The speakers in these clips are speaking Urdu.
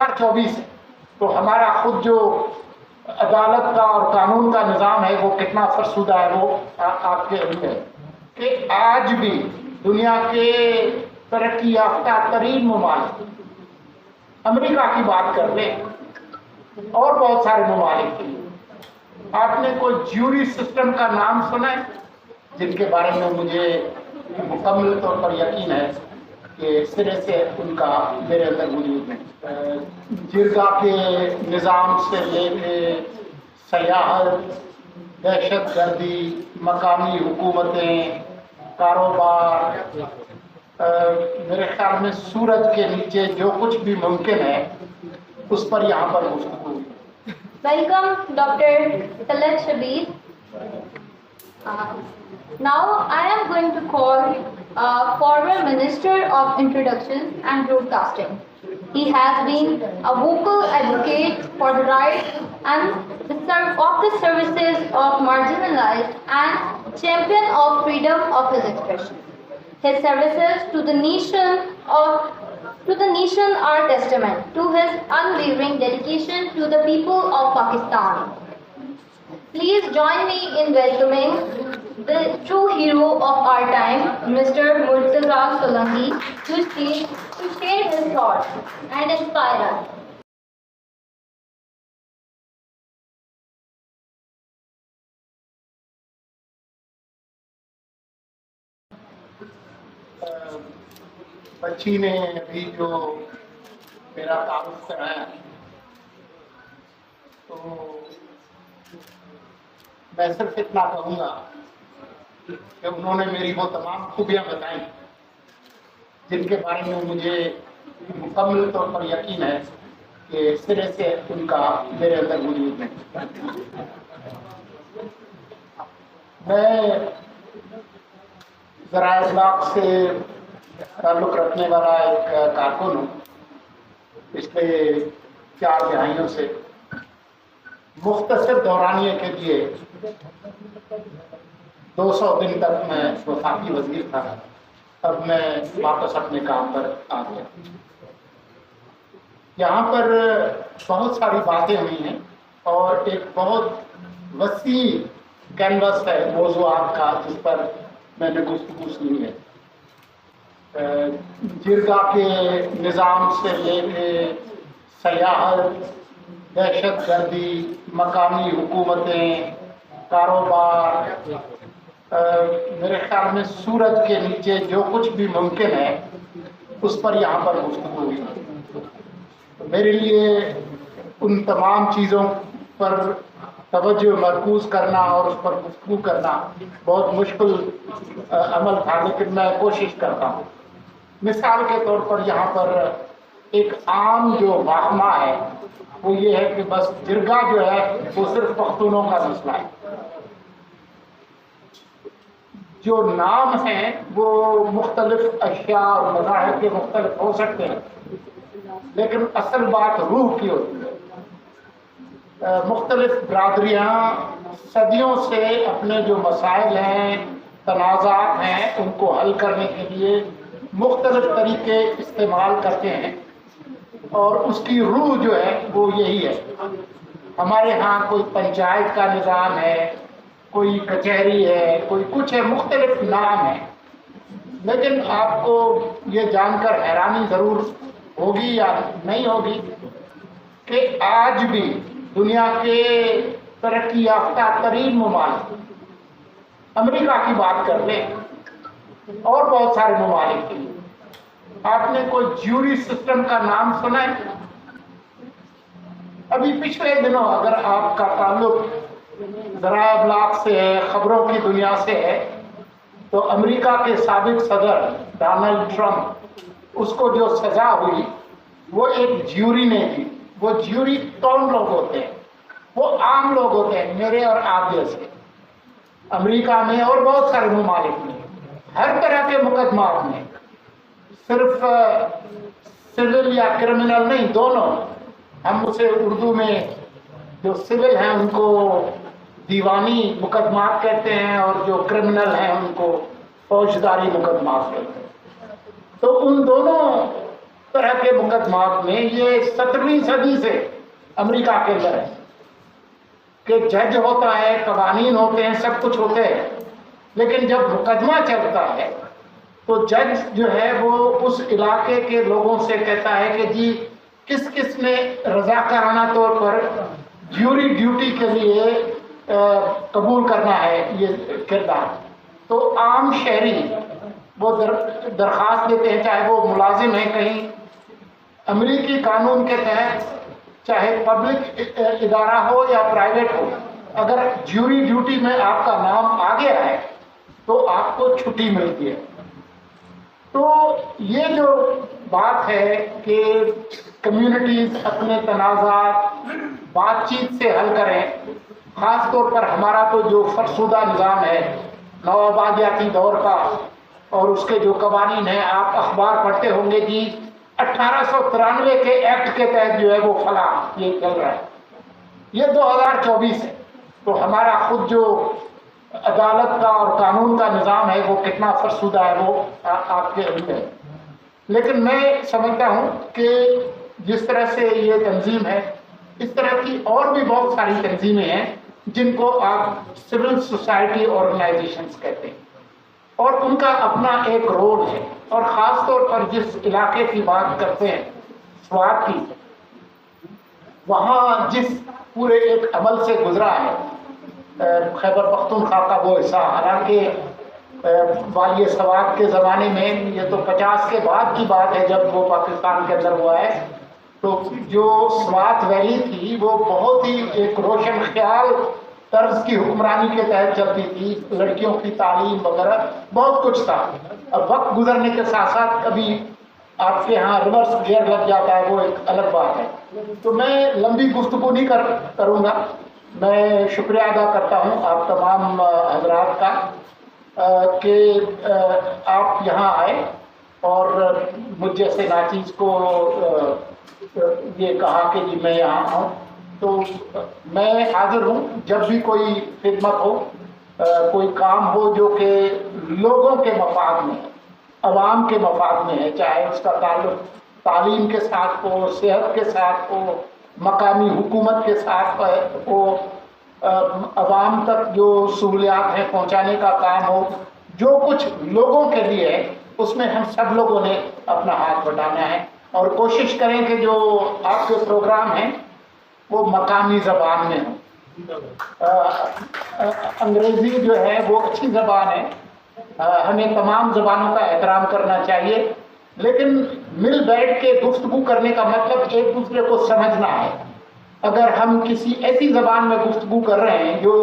2024 تو ہمارا خود جو عدالت کا اور قانون کا نظام ہے وہ کتنا فرسودہ ہے وہ آپ کے علم ہے کہ آج بھی دنیا کے ترقی یافتہ ترین ممالک امریکہ کی بات کر لیں اور بہت سارے ممالک کی، آپ نے کوئی جیوری سسٹم کا نام سنا ہے جن کے بارے میں مجھے مکمل طور پر یقین ہے کہ سرے سے ان کا میرے اندر وجود ہے۔ جرگہ کے نظام سے لے کے سیاحت، دہشت گردی، مقامی حکومتیں، کاروبار، میرے خیال میں سورج کے نیچے جو کچھ بھی ممکن ہے اس پر یہاں پر گفتگو ہوئی۔ Welcome, Dr. Talat Shabir. Now I am going to call former Minister of Introduction and Broadcasting. He has been a vocal advocate for the rights and of the services of marginalized and champion of freedom of his expression. His services to the nation are testament to his unwavering dedication to the people of Pakistan. Please join me in welcoming the true hero of our time, Mr. Murtaza Solanki, to share his thoughts and inspire us. بچی نے ابھی جو میرا تعارف کرایا تو میں صرف اتنا کہوں گا کہ انہوں نے میری وہ تمام خوبیاں بتائیں جن کے بارے میں مجھے مکمل طور پر یقین ہے کہ سرے سے ان کا میرے اندر وجود ہے۔ میں ذرائع ابلاغ سے تعلق رکھنے والا ایک کارکن ہوں۔ پچھلے 4 دہائیوں سے مختصر دورانیے کے لیے 200 دن تک میں وفاقی وزیر تھا، اب میں واپس اپنے کام پر آ گیا۔ یہاں پر بہت ساری باتیں ہوئی ہیں اور ایک بہت وسیع کینوس ہے موضوعات کا جس پر میں نے گفتگو سنی ہے۔ جرگہ کے نظام سے لے کے سیاحت، دہشت گردی، مقامی حکومتیں، کاروبار، میرے خیال میں سورج کے نیچے جو کچھ بھی ممکن ہے اس پر یہاں پر گفتگو ہوئی۔ میرے لیے ان تمام چیزوں پر توجہ مرکوز کرنا اور اس پر گفتگو کرنا بہت مشکل عمل تھا، لیکن میں کوشش کرتا ہوں۔ مثال کے طور پر یہاں پر ایک عام جو واہمہ ہے وہ یہ ہے کہ بس جرگہ جو ہے وہ صرف پختونوں کا مسئلہ ہے۔ جو نام ہیں وہ مختلف اشیاء اور مذاہب کے مختلف ہو سکتے ہیں، لیکن اصل بات روح کی ہوتی ہے۔ مختلف برادریاں صدیوں سے اپنے جو مسائل ہیں، تنازعات ہیں، ان کو حل کرنے کے لیے مختلف طریقے استعمال کرتے ہیں اور اس کی روح جو ہے وہ یہی ہے۔ ہمارے ہاں کوئی پنچایت کا نظام ہے، کوئی کچہری ہے، کوئی کچھ ہے، مختلف نام ہے، لیکن آپ کو یہ جان کر حیرانی ضرور ہوگی یا نہیں ہوگی کہ آج بھی دنیا کے ترقی یافتہ ترین ممالک امریکہ کی بات کر لیں اور بہت سارے ممالک کی، آپ نے کوئی جیوری سسٹم کا نام سنا ہے؟ ابھی پچھلے دنوں اگر آپ کا تعلق ذرائع ابلاغ سے ہے، خبروں کی دنیا سے ہے، تو امریکہ کے سابق صدر ڈونلڈ ٹرمپ، اس کو جو سزا ہوئی وہ ایک جیوری نے دی۔ وہ جیوری کون لوگ ہوتے ہیں؟ وہ عام لوگ ہوتے ہیں، میرے اور آپ جیسے، امریکہ میں اور بہت سارے ممالک میں ہر طرح کے مقدمات میں، صرف سول یا کرمنل نہیں، دونوں۔ ہم اسے اردو میں جو سول ہیں ان کو دیوانی مقدمات کہتے ہیں اور جو کرمنل ہیں ان کو فوجداری مقدمات کہتے ہیں۔ تو ان دونوں طرح کے مقدمات میں یہ 17ویں صدی سے امریکہ کے اندر ہے کہ جج ہوتا ہے، قوانین ہوتے ہیں، سب کچھ ہوتے ہیں، لیکن جب مقدمہ چلتا ہے تو جج جو ہے وہ اس علاقے کے لوگوں سے کہتا ہے کہ جی کس کس نے رضاکارانہ طور پر جیوری ڈیوٹی کے لیے قبول کرنا ہے یہ کردار. تو عام شہری وہ درخواست دیتے ہیں، چاہے وہ ملازم ہیں کہیں امریکی قانون کے تحت، چاہے پبلک ادارہ ہو یا پرائیویٹ ہو، اگر جیوری ڈیوٹی میں آپ کا نام آ گیا ہے تو آپ کو چھٹی ملتی ہے. تو یہ جو بات ہے کہ کمیونٹیز اپنے تنازعات بات چیت سے حل کریں، خاص طور پر ہمارا تو جو فرسودہ نظام ہے نوآبادیاتی دور کا اور اس کے جو قوانین ہیں، آپ اخبار پڑھتے ہوں گے جی 1893 کے ایکٹ کے تحت جو ہے وہ فلاں یہ چل رہا ہے. یہ 2024 ہے تو ہمارا خود جو عدالت کا اور قانون کا نظام ہے وہ کتنا فرسودہ ہے وہ آپ کے علم ہے. لیکن میں سمجھتا ہوں کہ جس طرح سے یہ تنظیم ہے، اس طرح کی اور بھی بہت ساری تنظیمیں ہیں جن کو آپ سول سوسائٹی آرگنائزیشنز کہتے ہیں، اور ان کا اپنا ایک رول ہے. اور خاص طور پر جس علاقے کی بات کرتے ہیں سوات کی، وہاں جس پورے ایک عمل سے گزرا ہے خیبر پختونخوا کا وہ حصہ، حالانکہ والی سوات کے زمانے میں یہ تو 50 کے بعد کی بات ہے جب وہ پاکستان کے اندر ہوا ہے، تو جو سوات ویلی تھی وہ بہت ہی ایک روشن خیال طرز کی حکمرانی کے تحت چلتی تھی، لڑکیوں کی تعلیم وغیرہ بہت کچھ تھا. اب وقت گزرنے کے ساتھ ساتھ کبھی آپ کے ہاں ریورس گیئر لگ جاتا ہے، وہ ایک الگ بات ہے. تو میں لمبی گفتگو نہیں کروں گا. میں شکریہ ادا کرتا ہوں آپ تمام حضرات کا کہ آپ یہاں آئے اور مجھ جیسے ناچیز کو یہ کہا کہ جی میں یہاں آؤں. تو میں حاضر ہوں جب بھی کوئی خدمت ہو، کوئی کام ہو جو کہ لوگوں کے مفاد میں ہے، عوام کے مفاد میں ہے، چاہے اس کا تعلق تعلیم کے ساتھ ہو، صحت کے ساتھ ہو، مقامی حکومت کے ساتھ ہو، عوام تک جو سہولیات ہیں پہنچانے کا کام ہو، جو کچھ لوگوں کے لیے ہے اس میں ہم سب لوگوں نے اپنا ہاتھ بٹانا ہے. اور کوشش کریں کہ جو آپ کے پروگرام ہیں وہ مقامی زبان میں ہوں. انگریزی جو ہے وہ اچھی زبان ہے، ہمیں تمام زبانوں کا احترام کرنا چاہیے، لیکن مل بیٹھ کے گفتگو کرنے کا مطلب ایک دوسرے کو سمجھنا ہے. اگر ہم کسی ایسی زبان میں گفتگو کر رہے ہیں جو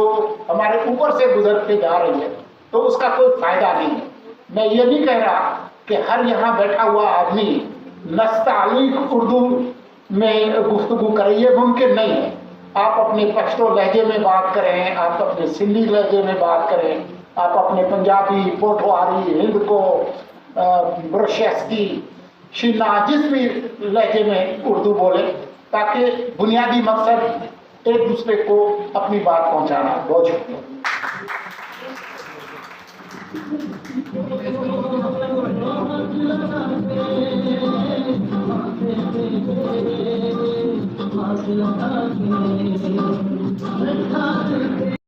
ہمارے اوپر سے گزرتے جا رہی ہے تو اس کا کوئی فائدہ نہیں ہے. میں یہ نہیں کہہ رہا کہ ہر یہاں بیٹھا ہوا آدمی نستعلیق اردو میں گفتگو کرے، یہ ممکن نہیں ہے. آپ اپنے پشتو لہجے میں بات کریں، آپ اپنے سندھی لہجے میں بات کریں، آپ اپنے پنجابی، پوٹھواری، ہند کو، برشیستی، شینا، جس بھی لہجے میں اردو بولیں، تاکہ بنیادی مقصد ایک دوسرے کو اپنی بات پہنچانا. بہت شکریہ. Thank you.